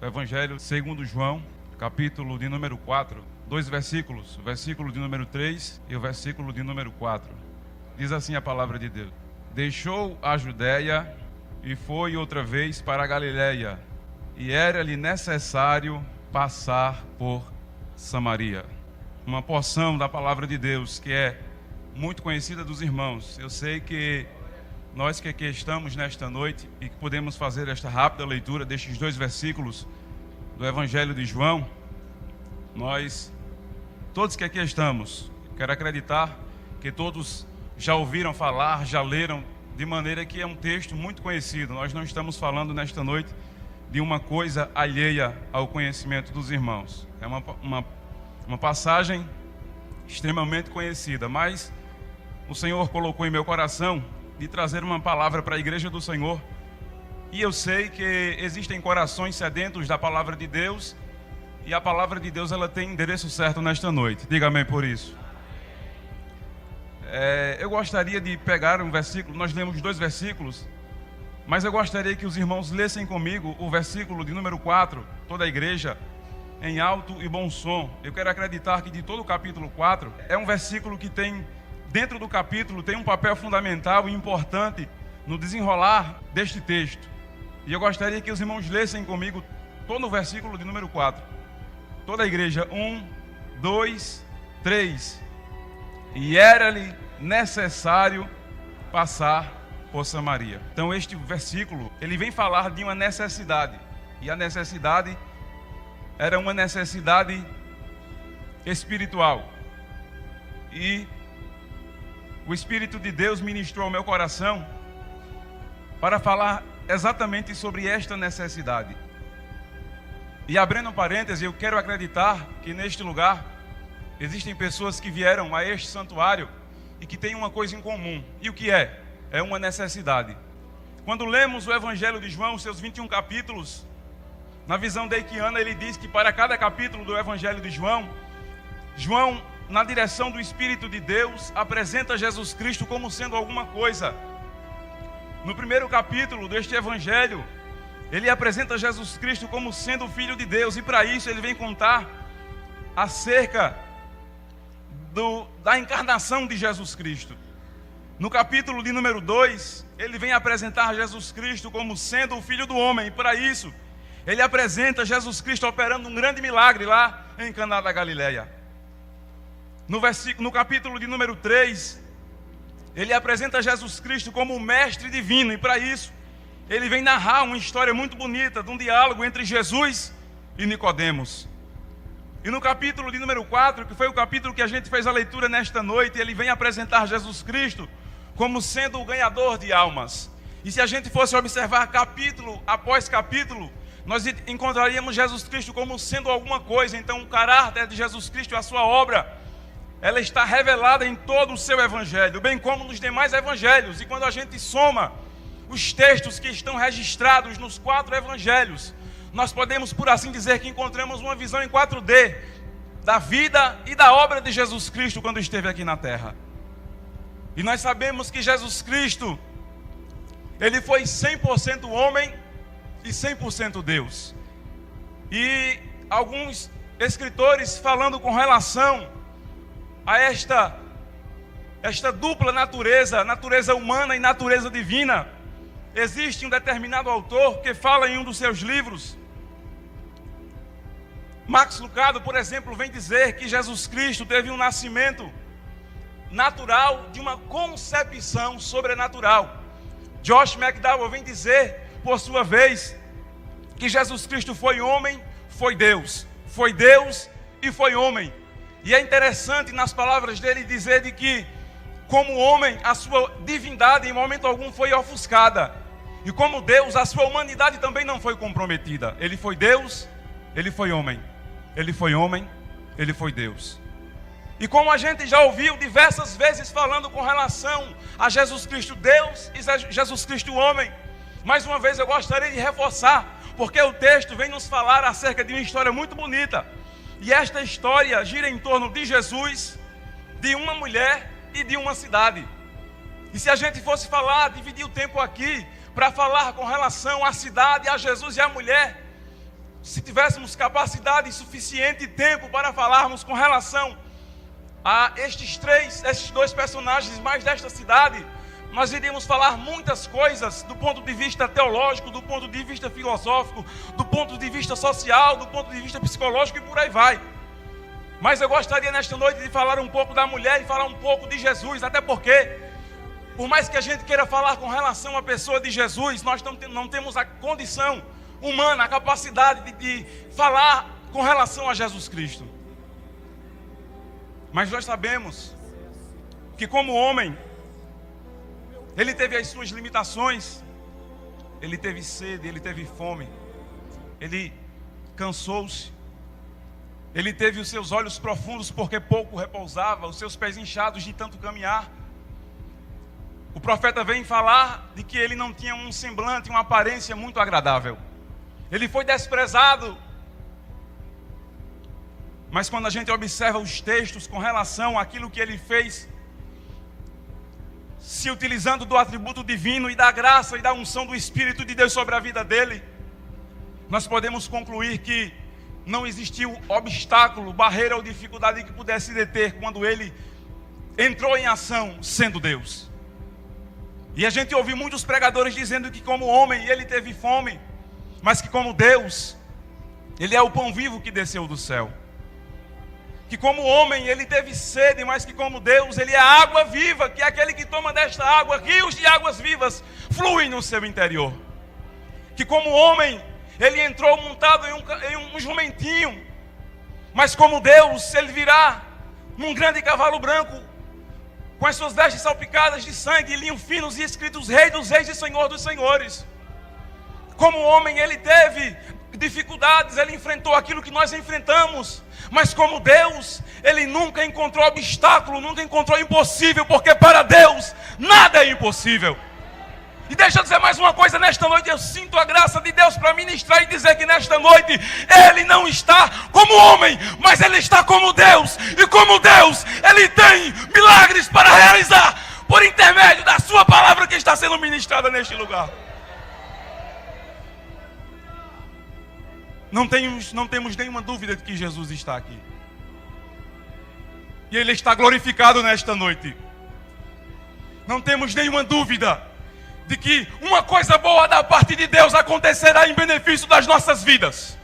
Evangelho segundo João, capítulo de número 4, 2 versículos, o versículo de número 3 e o versículo de número 4. Diz assim a palavra de Deus: Deixou a Judéia e foi outra vez para a Galiléia, e era-lhe necessário passar por Samaria. Uma porção da palavra de Deus que é muito conhecida dos irmãos. Eu sei que nós que aqui estamos nesta noite e que podemos fazer esta rápida leitura destes 2 versículos do Evangelho de João, nós, todos que aqui estamos, quero acreditar que todos já ouviram falar, já leram, de maneira que é um texto muito conhecido. Nós não estamos falando nesta noite de uma coisa alheia ao conhecimento dos irmãos. É uma passagem extremamente conhecida, mas o Senhor colocou em meu coração de trazer uma palavra para a igreja do Senhor. E eu sei que existem corações sedentos da palavra de Deus, e a palavra de Deus ela tem endereço certo nesta noite. Diga amém por isso. Eu gostaria de pegar um versículo, nós lemos 2 versículos, mas eu gostaria que os irmãos lessem comigo o versículo de número 4, toda a igreja, em alto e bom som. Eu quero acreditar que de todo o capítulo 4, é um versículo que tem, dentro do capítulo, tem um papel fundamental e importante no desenrolar deste texto. E eu gostaria que os irmãos lessem comigo todo o versículo de número 4. Toda a igreja, 1, 2, 3. E era-lhe necessário passar por Samaria. Então este versículo, ele vem falar de uma necessidade. E a necessidade era uma necessidade espiritual. E o Espírito de Deus ministrou ao meu coração para falar exatamente sobre esta necessidade. E abrindo um parêntese, eu quero acreditar que neste lugar existem pessoas que vieram a este santuário e que têm uma coisa em comum. E o que é? É uma necessidade. Quando lemos o Evangelho de João, seus 21 capítulos, na visão deikiana, ele diz que para cada capítulo do Evangelho de João, João, na direção do Espírito de Deus, apresenta Jesus Cristo como sendo alguma coisa. No primeiro capítulo deste Evangelho, ele apresenta Jesus Cristo como sendo o Filho de Deus, e para isso ele vem contar acerca da encarnação de Jesus Cristo. No capítulo de número 2, ele vem apresentar Jesus Cristo como sendo o Filho do Homem, e para isso ele apresenta Jesus Cristo operando um grande milagre lá em Caná da Galileia. No capítulo de número 3, ele apresenta Jesus Cristo como o mestre divino, e para isso ele vem narrar uma história muito bonita de um diálogo entre Jesus e Nicodemos. E no capítulo de número 4, que foi o capítulo que a gente fez a leitura nesta noite, ele vem apresentar Jesus Cristo como sendo o ganhador de almas. E se a gente fosse observar capítulo após capítulo, nós encontraríamos Jesus Cristo como sendo alguma coisa. Então o caráter de Jesus Cristo e a sua obra, ela está revelada em todo o seu evangelho, bem como nos demais evangelhos. E quando a gente soma os textos que estão registrados nos 4 evangelhos, nós podemos, por assim dizer, que encontramos uma visão em 4D da vida e da obra de Jesus Cristo quando esteve aqui na terra. E nós sabemos que Jesus Cristo, ele foi 100% homem e 100% Deus. E alguns escritores, falando com relação a esta dupla natureza, natureza humana e natureza divina, existe um determinado autor que fala em um dos seus livros, Max Lucado, por exemplo, vem dizer que Jesus Cristo teve um nascimento natural de uma concepção sobrenatural. Josh McDowell vem dizer, por sua vez, que Jesus Cristo foi homem, foi Deus e foi homem. E é interessante nas palavras dele dizer de que, como homem, a sua divindade em momento algum foi ofuscada. E como Deus, a sua humanidade também não foi comprometida. Ele foi Deus, ele foi homem. Ele foi homem, ele foi Deus. E como a gente já ouviu diversas vezes falando com relação a Jesus Cristo Deus e Jesus Cristo homem, mais uma vez eu gostaria de reforçar, porque o texto vem nos falar acerca de uma história muito bonita. E esta história gira em torno de Jesus, de uma mulher e de uma cidade. E se a gente fosse falar, dividir o tempo aqui, para falar com relação à cidade, a Jesus e à mulher, se tivéssemos capacidade e suficiente tempo para falarmos com relação a estes dois personagens mais desta cidade, nós iríamos falar muitas coisas do ponto de vista teológico, do ponto de vista filosófico, do ponto de vista social, do ponto de vista psicológico e por aí vai. Mas eu gostaria nesta noite de falar um pouco da mulher e falar um pouco de Jesus, até porque, por mais que a gente queira falar com relação à pessoa de Jesus, nós não temos a condição humana, a capacidade de falar com relação a Jesus Cristo. Mas nós sabemos que, como homem, ele teve as suas limitações, ele teve sede, ele teve fome, ele cansou-se, ele teve os seus olhos profundos porque pouco repousava, os seus pés inchados de tanto caminhar. O profeta vem falar de que ele não tinha um semblante, uma aparência muito agradável. Ele foi desprezado. Mas quando a gente observa os textos com relação àquilo que ele fez, se utilizando do atributo divino e da graça e da unção do Espírito de Deus sobre a vida dele, nós podemos concluir que não existiu obstáculo, barreira ou dificuldade que pudesse deter quando ele entrou em ação sendo Deus. E a gente ouviu muitos pregadores dizendo que como homem ele teve fome, mas que como Deus, ele é o pão vivo que desceu do céu. Que como homem ele teve sede, mas que como Deus ele é a água viva, que é aquele que toma desta água, rios de águas vivas fluem no seu interior. Que como homem ele entrou montado em um jumentinho, mas como Deus ele virá num grande cavalo branco, com as suas vestes salpicadas de sangue, linhos finos e escritos Rei dos Reis e Senhor dos Senhores. Como homem ele teve dificuldades, ele enfrentou aquilo que nós enfrentamos, mas como Deus, ele nunca encontrou obstáculo, nunca encontrou impossível, porque para Deus nada é impossível. E deixa eu dizer mais uma coisa, nesta noite eu sinto a graça de Deus para ministrar e dizer que nesta noite ele não está como homem, mas ele está como Deus, e como Deus, ele tem milagres para realizar, por intermédio da sua palavra que está sendo ministrada neste lugar. Não temos nenhuma dúvida de que Jesus está aqui. E Ele está glorificado nesta noite. Não temos nenhuma dúvida de que uma coisa boa da parte de Deus acontecerá em benefício das nossas vidas.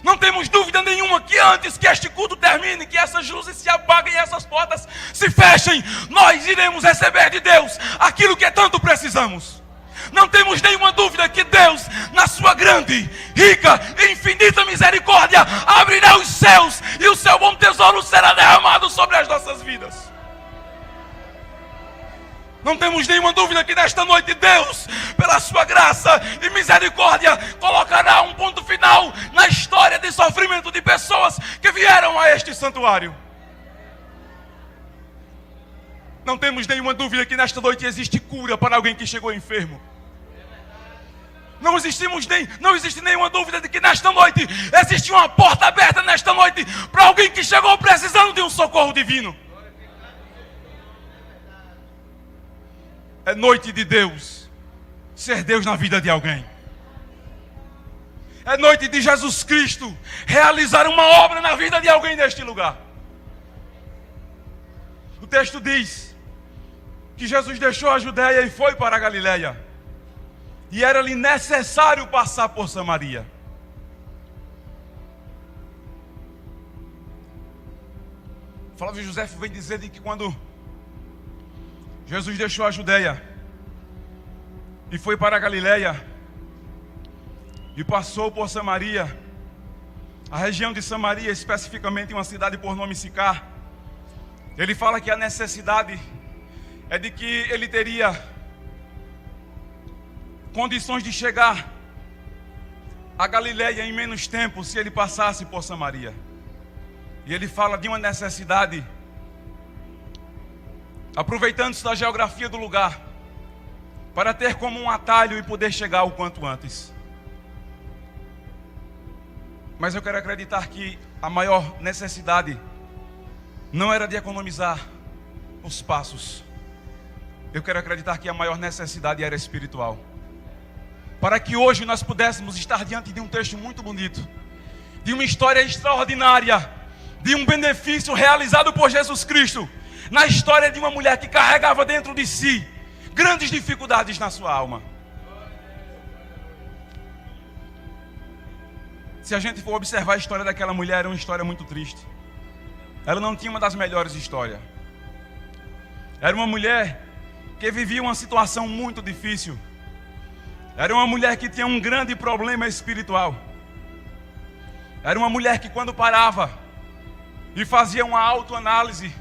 Não temos dúvida nenhuma que antes que este culto termine, que essas luzes se apaguem e essas portas se fechem, nós iremos receber de Deus aquilo que tanto precisamos. Não temos nenhuma dúvida que Deus, na sua grande, rica e infinita misericórdia, abrirá os céus e o seu bom tesouro será derramado sobre as nossas vidas. Não temos nenhuma dúvida que nesta noite Deus, pela sua graça e misericórdia, colocará um ponto final na história de sofrimento de pessoas que vieram a este santuário. Não temos nenhuma dúvida que nesta noite existe cura para alguém que chegou enfermo. Não existe nenhuma dúvida de que nesta noite existe uma porta aberta nesta noite para alguém que chegou precisando de um socorro divino. É noite de Deus ser Deus na vida de alguém. É noite de Jesus Cristo realizar uma obra na vida de alguém neste lugar. O texto diz que Jesus deixou a Judeia e foi para a Galileia. E era-lhe necessário passar por Samaria. Flávio José vem dizer de que quando Jesus deixou a Judeia e foi para a Galileia e passou por Samaria, a região de Samaria, especificamente uma cidade por nome Sicar, ele fala que a necessidade é de que ele teria condições de chegar a Galileia em menos tempo se ele passasse por Samaria. E ele fala de uma necessidade, aproveitando-se da geografia do lugar, para ter como um atalho e poder chegar o quanto antes. Mas eu quero acreditar que a maior necessidade não era de economizar os passos. Eu quero acreditar que a maior necessidade era espiritual. para que hoje nós pudéssemos estar diante de um texto muito bonito, de uma história extraordinária, de um benefício realizado por Jesus Cristo, na história de uma mulher que carregava dentro de si grandes dificuldades na sua alma. Se a gente for observar a história daquela mulher, era uma história muito triste. Ela não tinha uma das melhores histórias. Era uma mulher que vivia uma situação muito difícil. Era uma mulher que tinha um grande problema espiritual. Era uma mulher que, quando parava e fazia uma autoanálise,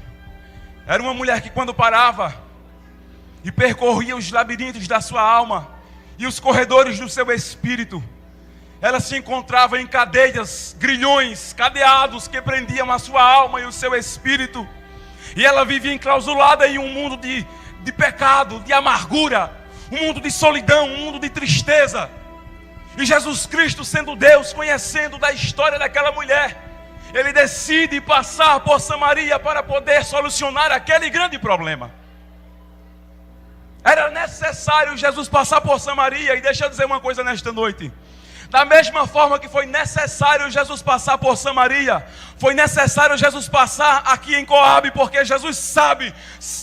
era uma mulher que, quando parava e percorria os labirintos da sua alma e os corredores do seu espírito, ela se encontrava em cadeias, grilhões, cadeados que prendiam a sua alma e o seu espírito. E ela vivia enclausulada em um mundo de pecado, de amargura, um mundo de solidão, um mundo de tristeza. E Jesus Cristo, sendo Deus, conhecendo da história daquela mulher, Ele decide passar por Samaria para poder solucionar aquele grande problema. Era necessário Jesus passar por Samaria. E deixa eu dizer uma coisa nesta noite. Da mesma forma que foi necessário Jesus passar por Samaria, foi necessário Jesus passar aqui em Coabe, porque Jesus sabe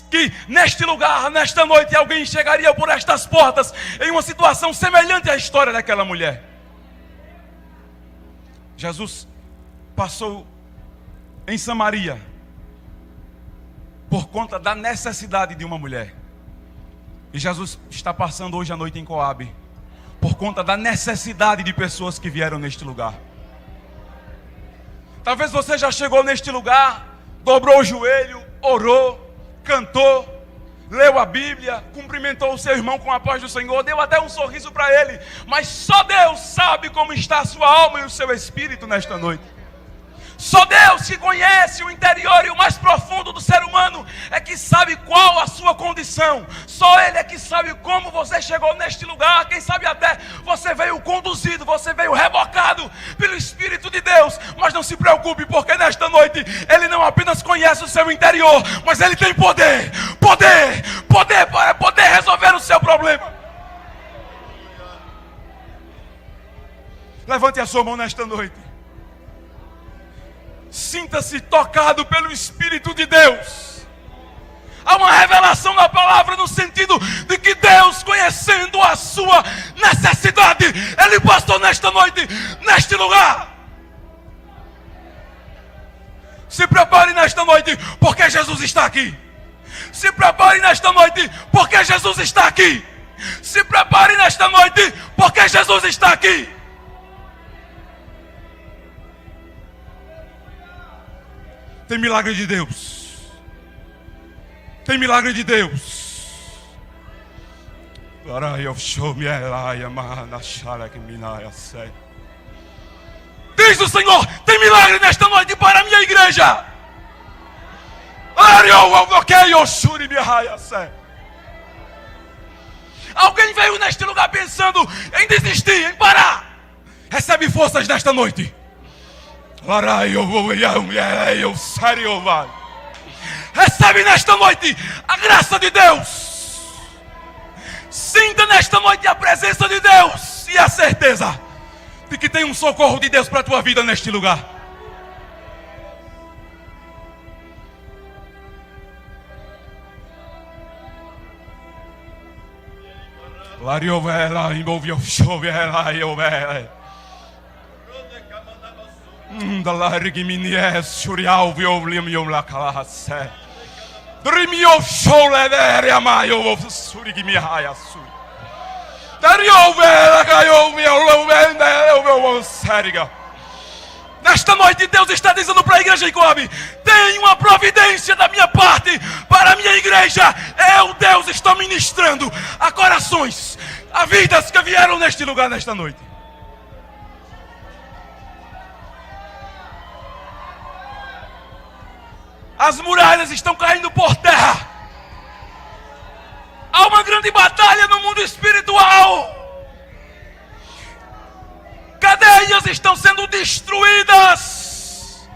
que neste lugar, nesta noite, alguém chegaria por estas portas em uma situação semelhante à história daquela mulher. Jesus passou em Samaria por conta da necessidade de uma mulher. E Jesus está passando hoje à noite em Coabe por conta da necessidade de pessoas que vieram neste lugar. Talvez você já chegou neste lugar, dobrou o joelho, orou, cantou, leu a Bíblia, cumprimentou o seu irmão com a paz do Senhor, deu até um sorriso para ele, mas só Deus sabe como está a sua alma e o seu espírito nesta noite. Só Deus, que conhece o interior e o mais profundo do ser humano, é que sabe qual a sua condição. Só Ele é que sabe como você chegou neste lugar. Quem sabe até você veio conduzido, você veio rebocado pelo Espírito de Deus. Mas não se preocupe, porque nesta noite Ele não apenas conhece o seu interior, mas Ele tem poder para poder resolver o seu problema. Levante a sua mão nesta noite. Sinta-se tocado pelo Espírito de Deus. Há uma revelação na palavra no sentido de que Deus, conhecendo a sua necessidade, Ele passou nesta noite, neste lugar. Se prepare nesta noite, porque Jesus está aqui. Se prepare nesta noite, porque Jesus está aqui. Se prepare nesta noite, porque Jesus está aqui. Tem milagre de Deus. Tem milagre de Deus. Diz o Senhor: tem milagre nesta noite para a minha igreja. Alguém veio neste lugar pensando em desistir, em parar. Recebe forças nesta noite. Recebe nesta noite a graça de Deus. Sinta nesta noite a presença de Deus e a certeza de que tem um socorro de Deus para a tua vida neste lugar. Nesta noite Deus está dizendo para a igreja de Coabe: tem uma providência da minha parte para a minha igreja. Eu, Deus, estou ministrando a corações, a vidas que vieram neste lugar nesta noite. As muralhas estão caindo por terra. Há uma grande batalha no mundo espiritual. Cadeias estão sendo destruídas.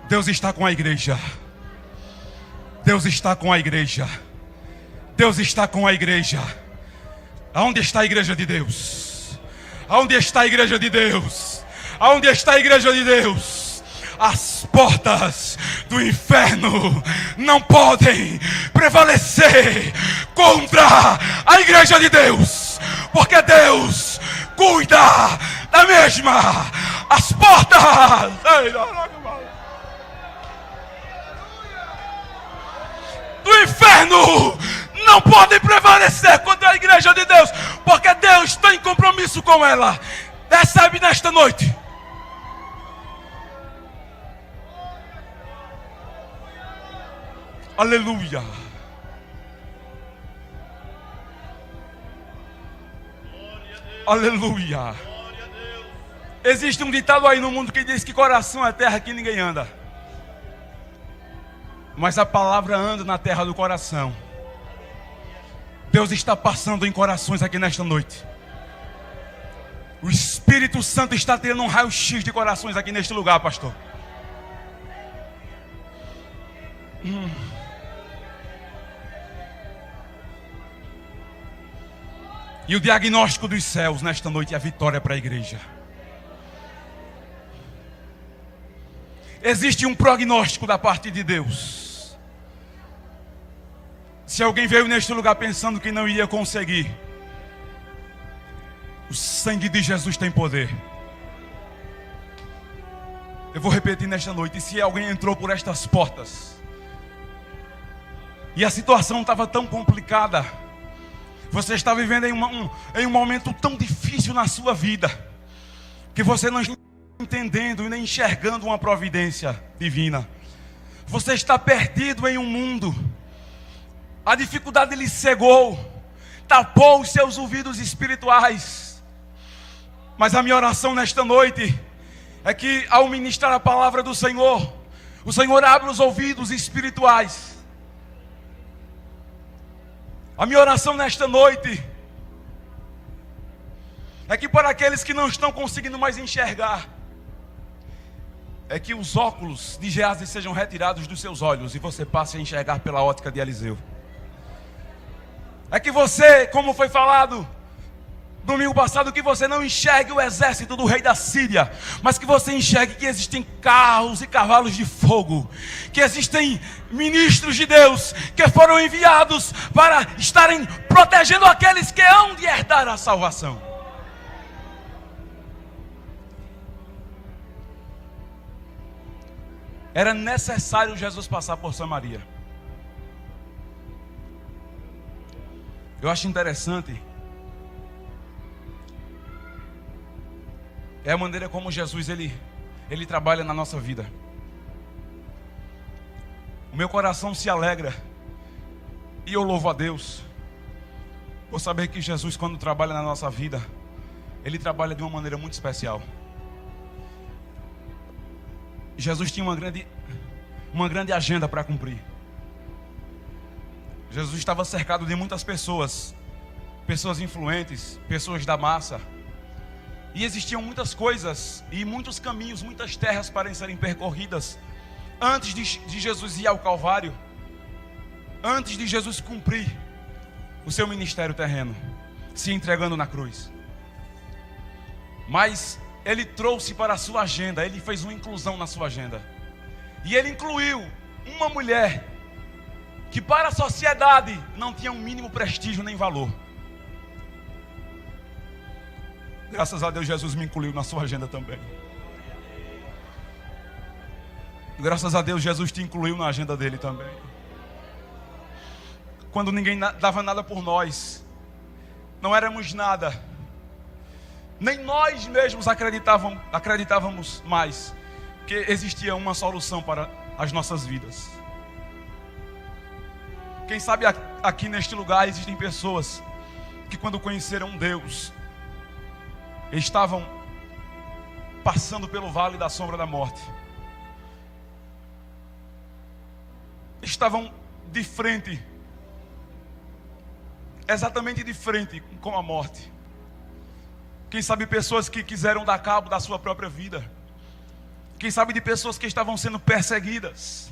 Deus está com a igreja. Deus está com a igreja. Deus está com a igreja. Aonde está a igreja de Deus? Aonde está a igreja de Deus? Aonde está a igreja de Deus? As portas do inferno não podem prevalecer contra a igreja de Deus, porque Deus cuida da mesma. As portas do inferno não podem prevalecer contra a igreja de Deus, porque Deus tem compromisso com ela. Recebe nesta noite. Aleluia. Aleluia. Existe um ditado aí no mundo que diz que coração é terra que ninguém anda, mas a palavra anda na terra do coração. Deus está passando em corações aqui nesta noite. O Espírito Santo está tendo um raio-x de corações aqui neste lugar, pastor. E o diagnóstico dos céus nesta noite é a vitória para a igreja. Existe um prognóstico da parte de Deus. Se alguém veio neste lugar pensando que não iria conseguir, o sangue de Jesus tem poder. Eu vou repetir nesta noite. Se alguém entrou por estas portas e a situação estava tão complicada, você está vivendo em um momento tão difícil na sua vida, que você não está entendendo e nem enxergando uma providência divina. Você está perdido em um mundo. A dificuldade lhe cegou, tapou os seus ouvidos espirituais. Mas a minha oração nesta noite é que, ao ministrar a palavra do Senhor, o Senhor abra os ouvidos espirituais. A minha oração nesta noite é que, para aqueles que não estão conseguindo mais enxergar, é que os óculos de Geazi sejam retirados dos seus olhos e você passe a enxergar pela ótica de Eliseu. É que você, como foi falado domingo passado, que você não enxergue o exército do rei da Síria, mas que você enxergue que existem carros e cavalos de fogo, que existem ministros de Deus que foram enviados para estarem protegendo aqueles que hão de herdar a salvação. Era necessário Jesus passar por Samaria. Eu acho interessante é a maneira como Jesus ele trabalha na nossa vida. O meu coração se alegra e eu louvo a Deus por saber que Jesus, quando trabalha na nossa vida, Ele trabalha de uma maneira muito especial. Jesus tinha uma grande agenda para cumprir. Jesus estava cercado de muitas pessoas influentes, pessoas da massa. E existiam muitas coisas e muitos caminhos, muitas terras para serem percorridas antes de Jesus ir ao Calvário, antes de Jesus cumprir o seu ministério terreno, se entregando na cruz. Mas Ele trouxe para a sua agenda, Ele fez uma inclusão na sua agenda. E Ele incluiu uma mulher que para a sociedade não tinha um mínimo prestígio nem valor. Graças a Deus, Jesus me incluiu na sua agenda também. Graças a Deus, Jesus te incluiu na agenda dele também. Quando ninguém dava nada por nós, não éramos nada, nem nós mesmos acreditávamos mais que existia uma solução para as nossas vidas. Quem sabe aqui neste lugar existem pessoas que, quando conheceram Deus, estavam passando pelo vale da sombra da morte. Estavam de frente, exatamente de frente com a morte. Quem sabe pessoas que quiseram dar cabo da sua própria vida. Quem sabe de pessoas que estavam sendo perseguidas.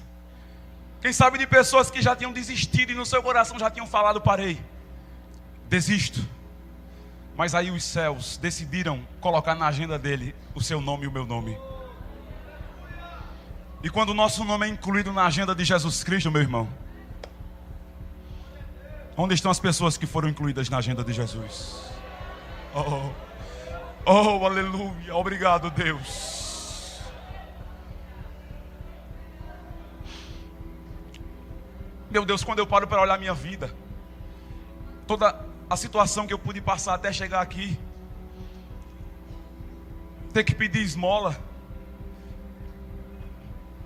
Quem sabe de pessoas que já tinham desistido e no seu coração já tinham falado: parei, desisto. Mas aí os céus decidiram colocar na agenda dele o seu nome e o meu nome. E quando o nosso nome é incluído na agenda de Jesus Cristo, meu irmão, onde estão as pessoas que foram incluídas na agenda de Jesus? Oh, aleluia, obrigado, Deus. Meu Deus, quando eu paro para olhar minha vida, toda a situação que eu pude passar até chegar aqui, ter que pedir esmola,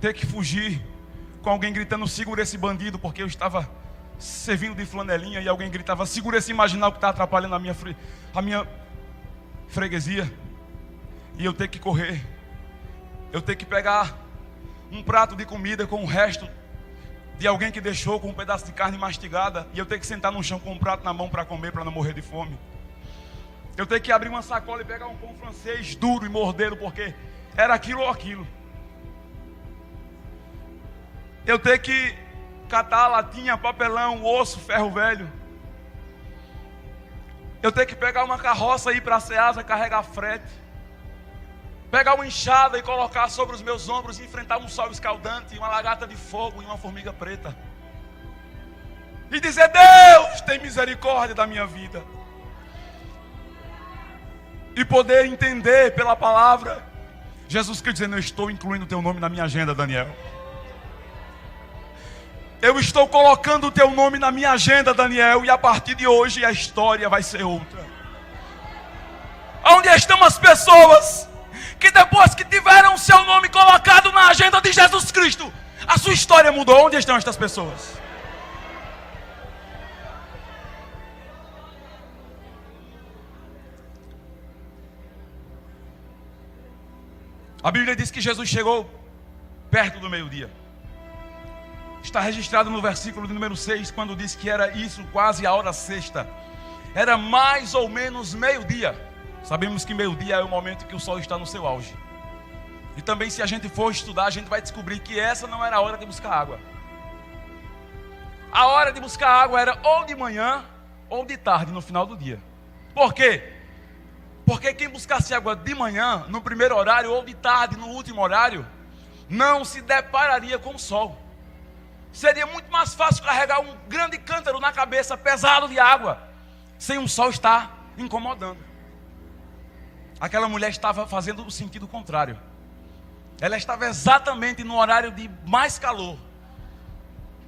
ter que fugir com alguém gritando: segura esse bandido, porque eu estava servindo de flanelinha e alguém gritava: segura esse marginal que está atrapalhando a minha freguesia. E eu ter que correr, eu ter que pegar um prato de comida com o resto de alguém que deixou, com um pedaço de carne mastigada, e eu ter que sentar no chão com um prato na mão para comer, para não morrer de fome. Eu ter que abrir uma sacola e pegar um pão francês duro e mordê-lo, porque era aquilo ou aquilo. Eu ter que catar latinha, papelão, osso, ferro velho. Eu ter que pegar uma carroça e ir para a Ceasa carregar frete. Pegar uma enxada e colocar sobre os meus ombros e enfrentar um sol escaldante, uma lagarta de fogo e uma formiga preta. E dizer: Deus, tem misericórdia da minha vida. E poder entender pela palavra Jesus Cristo dizendo: eu estou incluindo o teu nome na minha agenda, Daniel. Eu estou colocando o teu nome na minha agenda, Daniel. E a partir de hoje a história vai ser outra. Onde estão as pessoas que depois que tiveram o seu nome colocado na agenda de Jesus Cristo, a sua história mudou? Onde estão estas pessoas? A Bíblia diz que Jesus chegou perto do meio-dia. Está registrado no versículo de número 6, quando diz que era isso quase a hora sexta. Era mais ou menos meio-dia. Sabemos que meio-dia é o momento que o sol está no seu auge. E também, se a gente for estudar, a gente vai descobrir que essa não era a hora de buscar água. A hora de buscar água era ou de manhã ou de tarde, no final do dia. Por quê? Porque quem buscasse água de manhã, no primeiro horário, ou de tarde, no último horário, não se depararia com o sol. Seria muito mais fácil carregar um grande cântaro na cabeça, pesado de água, sem o sol estar incomodando. Aquela mulher estava fazendo o sentido contrário. Ela estava exatamente no horário de mais calor,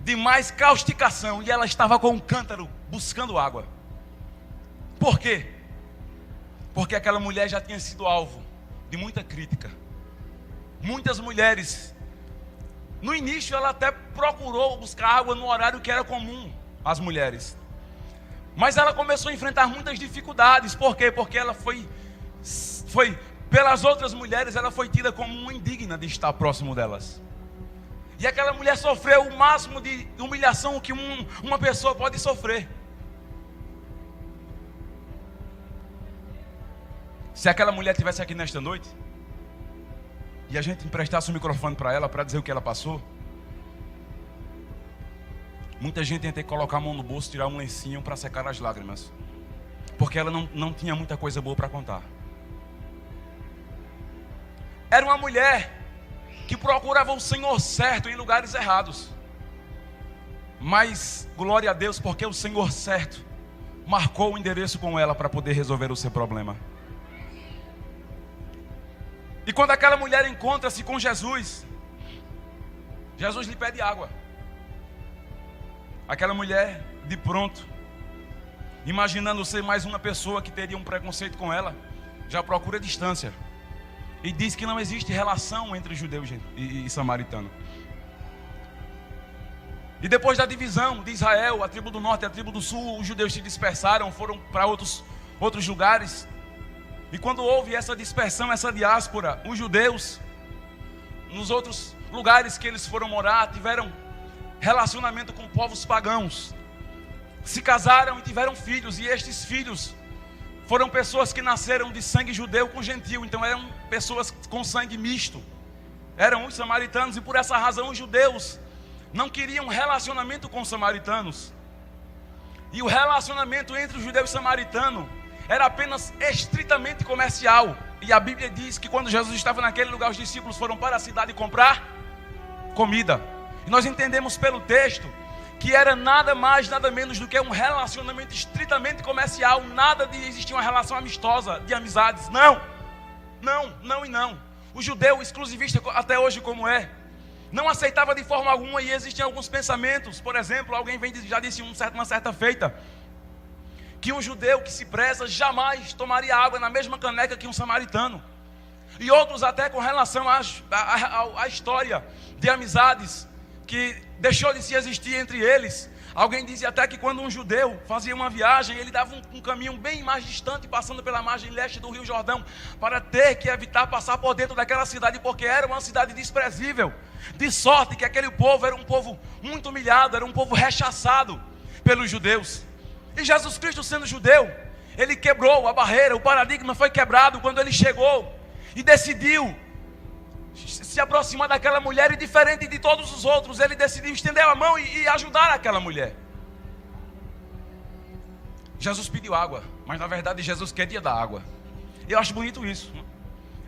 de mais causticação, e ela estava com um cântaro buscando água. Por quê? Porque aquela mulher já tinha sido alvo de muita crítica. Muitas mulheres, no início ela até procurou buscar água no horário que era comum às mulheres. Mas ela começou a enfrentar muitas dificuldades. Por quê? Porque ela foi pelas outras mulheres, ela foi tida como uma indigna de estar próximo delas. E aquela mulher sofreu o máximo de humilhação que uma pessoa pode sofrer. Se aquela mulher estivesse aqui nesta noite e a gente emprestasse o microfone para ela, para dizer o que ela passou, muita gente ia ter que colocar a mão no bolso, tirar um lencinho para secar as lágrimas, porque ela não tinha muita coisa boa para contar. Era uma mulher que procurava o Senhor certo em lugares errados. Mas, glória a Deus, porque o Senhor certo marcou o endereço com ela para poder resolver o seu problema. E quando aquela mulher encontra-se com Jesus, Jesus lhe pede água. Aquela mulher, de pronto, imaginando ser mais uma pessoa que teria um preconceito com ela, já procura distância. E diz que não existe relação entre judeu e samaritano. E depois da divisão de Israel, a tribo do norte e a tribo do sul, os judeus se dispersaram, foram para outros lugares. E quando houve essa dispersão, essa diáspora, os judeus, nos outros lugares que eles foram morar, tiveram relacionamento com povos pagãos. Se casaram e tiveram filhos, e estes filhos foram pessoas que nasceram de sangue judeu com gentil. Então eram pessoas com sangue misto. Eram os samaritanos, e por essa razão os judeus não queria um relacionamento com os samaritanos. E o relacionamento entre o judeu e o samaritano era apenas estritamente comercial. E a Bíblia diz que quando Jesus estava naquele lugar, os discípulos foram para a cidade comprar comida. E nós entendemos pelo texto que era nada mais, nada menos do que um relacionamento estritamente comercial. Nada de existir uma relação amistosa, de amizades. Não. O judeu exclusivista, até hoje como é, não aceitava de forma alguma, e existiam alguns pensamentos. Por exemplo, alguém já disse uma certa feita que um judeu que se preza jamais tomaria água na mesma caneca que um samaritano. E outros até com relação à história de amizades que deixou de se existir entre eles. Alguém dizia até que quando um judeu fazia uma viagem, ele dava um caminho bem mais distante, passando pela margem leste do Rio Jordão, para ter que evitar passar por dentro daquela cidade, porque era uma cidade desprezível. De sorte que aquele povo era um povo muito humilhado, era um povo rechaçado pelos judeus. E Jesus Cristo, sendo judeu, ele quebrou a barreira, o paradigma foi quebrado quando ele chegou e decidiu se aproximar daquela mulher, e diferente de todos os outros, ele decidiu estender a mão e ajudar aquela mulher. Jesus pediu água, mas na verdade Jesus queria dar água. Eu acho bonito isso.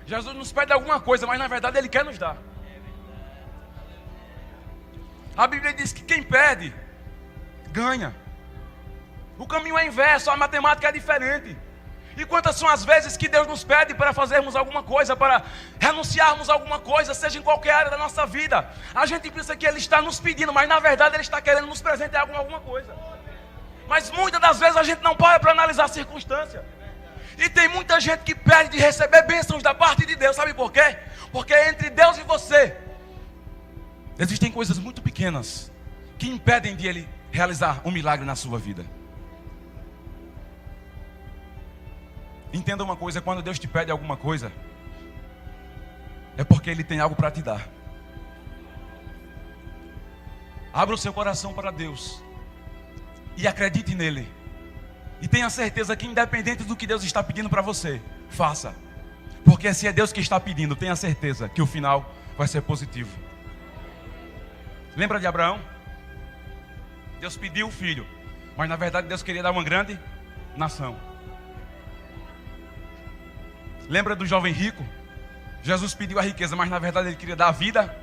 Jesus nos pede alguma coisa, mas na verdade Ele quer nos dar. A Bíblia diz que quem pede, ganha. O caminho é inverso, a matemática é diferente. E quantas são as vezes que Deus nos pede para fazermos alguma coisa, para renunciarmos a alguma coisa, seja em qualquer área da nossa vida. A gente pensa que Ele está nos pedindo, mas na verdade Ele está querendo nos presentear com alguma coisa. Mas muitas das vezes a gente não para analisar a circunstância. E tem muita gente que pede de receber bênçãos da parte de Deus. Sabe por quê? Porque entre Deus e você existem coisas muito pequenas que impedem de Ele realizar um milagre na sua vida. Entenda uma coisa: quando Deus te pede alguma coisa, é porque Ele tem algo para te dar. Abra o seu coração para Deus e acredite nele. E tenha certeza que independente do que Deus está pedindo para você, faça. Porque se é Deus que está pedindo, tenha certeza que o final vai ser positivo. Lembra de Abraão? Deus pediu o filho, mas na verdade Deus queria dar uma grande nação. Lembra do jovem rico? Jesus pediu a riqueza, mas na verdade Ele queria dar a vida.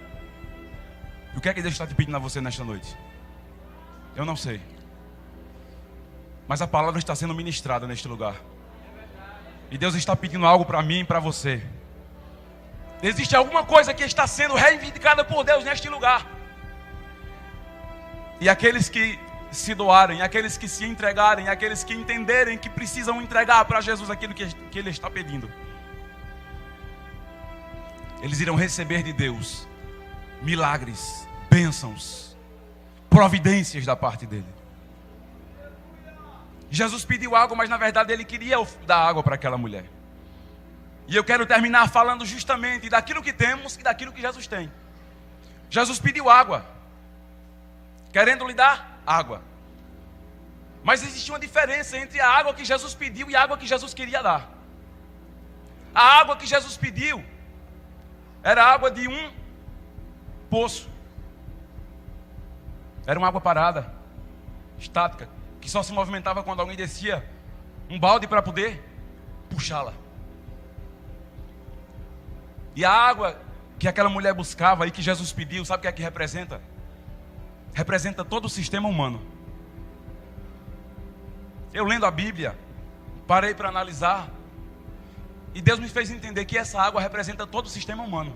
E o que é que Deus está te pedindo a você nesta noite? Eu não sei. Mas a palavra está sendo ministrada neste lugar. E Deus está pedindo algo para mim e para você. Existe alguma coisa que está sendo reivindicada por Deus neste lugar. E aqueles que se doarem, aqueles que se entregarem, aqueles que entenderem que precisam entregar para Jesus aquilo que Ele está pedindo, eles irão receber de Deus milagres, bênçãos, providências da parte dele. Jesus pediu água, mas na verdade Ele queria dar água para aquela mulher. E eu quero terminar falando justamente daquilo que temos e daquilo que Jesus tem. Jesus pediu água, querendo lhe dar água. Mas existia uma diferença entre a água que Jesus pediu e a água que Jesus queria dar. A água que Jesus pediu era água de um poço. Era uma água parada, estática, que só se movimentava quando alguém descia um balde para poder puxá-la. E a água que aquela mulher buscava e que Jesus pediu, sabe o que é que representa? Representa todo o sistema humano. Eu lendo a Bíblia, parei para analisar, e Deus me fez entender que essa água representa todo o sistema humano.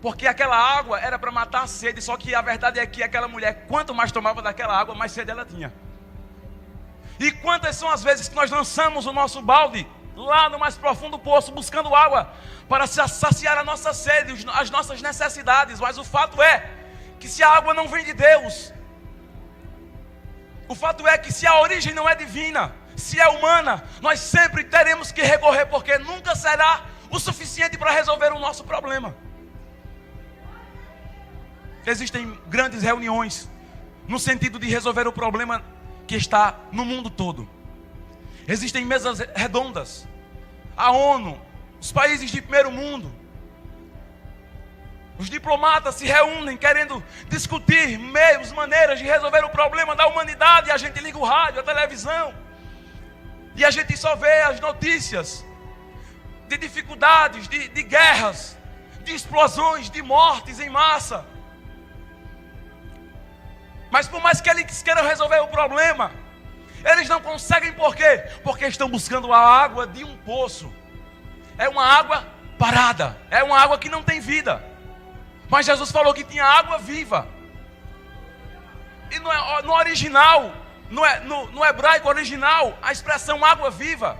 Porque aquela água era para matar a sede, só que a verdade é que aquela mulher, quanto mais tomava daquela água, mais sede ela tinha. E quantas são as vezes que nós lançamos o nosso balde lá no mais profundo poço, buscando água para saciar a nossa sede, as nossas necessidades. Mas o fato é que se a água não vem de Deus, o fato é que se a origem não é divina, se é humana, nós sempre teremos que recorrer, porque nunca será o suficiente para resolver o nosso problema. Existem grandes reuniões no sentido de resolver o problema que está no mundo todo. Existem mesas redondas. A ONU, os países de primeiro mundo, Os diplomatas se reúnem querendo discutir meios, maneiras de resolver o problema da humanidade. E a gente liga o rádio, a televisão, e a gente só vê as notícias de dificuldades, de guerras, de explosões, de mortes em massa. Mas por mais que eles queiram resolver o problema, eles não conseguem. Por quê? Porque estão buscando a água de um poço. É uma água parada, é uma água que não tem vida. Mas Jesus falou que tinha água viva. E no original, no hebraico original, a expressão água viva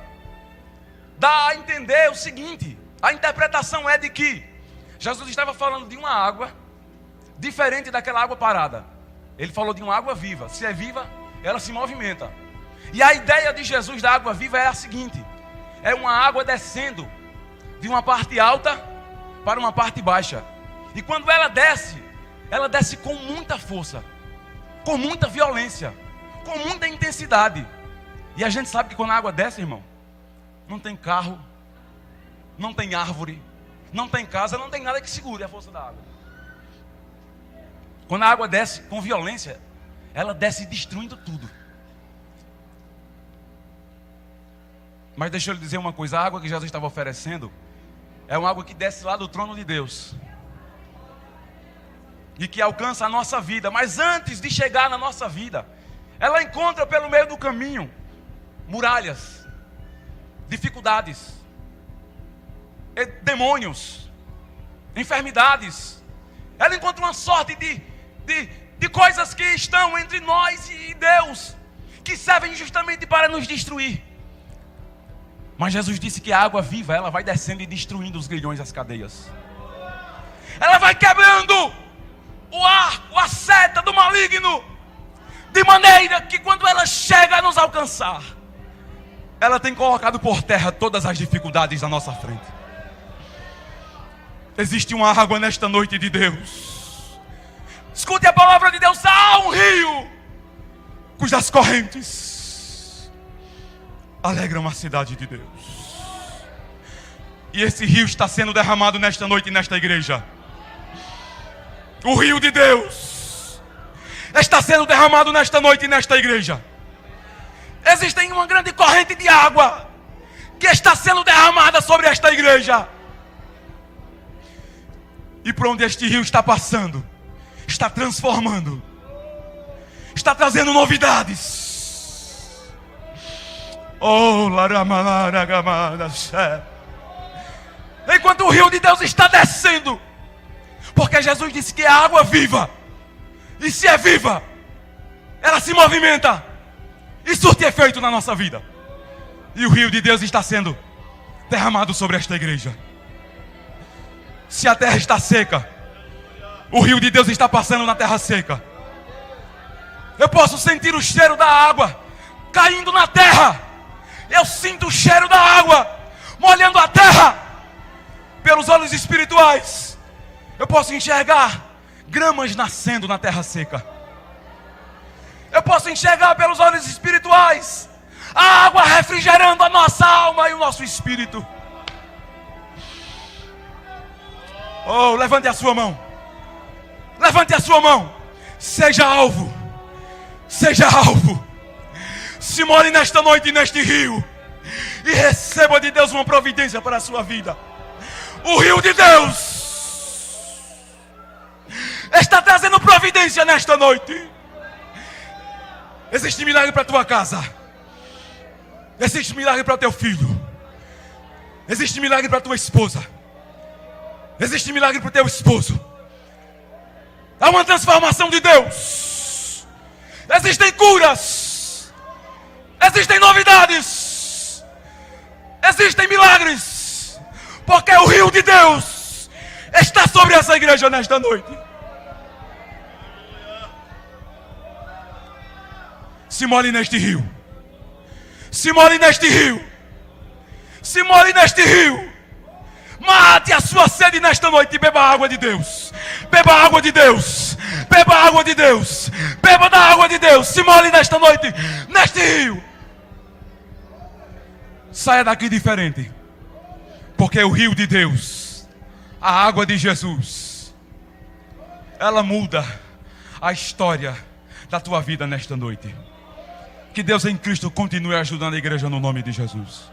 dá a entender o seguinte: a interpretação é de que Jesus estava falando de uma água diferente daquela água parada. Ele falou de uma água viva. Se é viva, ela se movimenta. E a ideia de Jesus da água viva é a seguinte: é uma água descendo de uma parte alta para uma parte baixa. E quando ela desce com muita força, com muita violência, com muita intensidade. E a gente sabe que quando a água desce, irmão, não tem carro, não tem árvore, não tem casa, não tem nada que segure a força da água. Quando a água desce com violência, ela desce destruindo tudo. Mas deixa eu lhe dizer uma coisa: a água que Jesus estava oferecendo é uma água que desce lá do trono de Deus e que alcança a nossa vida. Mas antes de chegar na nossa vida, ela encontra pelo meio do caminho muralhas, dificuldades, demônios, enfermidades. Ela encontra uma sorte de coisas que estão entre nós e Deus, que servem justamente para nos destruir. Mas Jesus disse que a água viva, ela vai descendo e destruindo os grilhões, as cadeias. Ela vai quebrando o arco, a seta do maligno, de maneira que quando ela chega a nos alcançar, ela tem colocado por terra todas as dificuldades na nossa frente. Existe uma água nesta noite de Deus. Escute a palavra de Deus: há um rio cujas correntes alegram a cidade de Deus. E esse rio está sendo derramado nesta noite nesta igreja. O rio de Deus está sendo derramado nesta noite nesta igreja. Existe uma grande corrente de água que está sendo derramada sobre esta igreja. E por onde este rio está passando, está transformando, está trazendo novidades. Oh, enquanto o rio de Deus está descendo, porque Jesus disse que é água viva, e se é viva, ela se movimenta e surte efeito na nossa vida. E o rio de Deus está sendo derramado sobre esta igreja. Se a terra está seca, o rio de Deus está passando na terra seca. Eu posso sentir o cheiro da água caindo na terra. Eu sinto o cheiro da água molhando a terra. Pelos olhos espirituais, eu posso enxergar gramas nascendo na terra seca. Eu posso enxergar pelos olhos espirituais a água refrigerando a nossa alma e o nosso espírito. Oh, levante a sua mão. Levante a sua mão. Seja alvo. Seja alvo. Se molhe nesta noite neste rio e receba de Deus uma providência para a sua vida. O rio de Deus está trazendo providência nesta noite. Existe milagre para a tua casa. Existe milagre para o teu filho. Existe milagre para a tua esposa. Existe milagre para o teu esposo. Há uma transformação de Deus. Existem curas. Existem novidades. Existem milagres. Porque o rio de Deus está sobre essa igreja nesta noite. Se molhe neste rio. Se molhe neste rio. Se molhe neste rio. Mate a sua sede nesta noite e beba a água de Deus. Beba a água de Deus. Beba a água de Deus. Beba da água de Deus. Se molhe nesta noite neste rio. Saia daqui diferente. Porque o rio de Deus, a água de Jesus, ela muda a história da tua vida nesta noite. Que Deus em Cristo continue ajudando a igreja no nome de Jesus.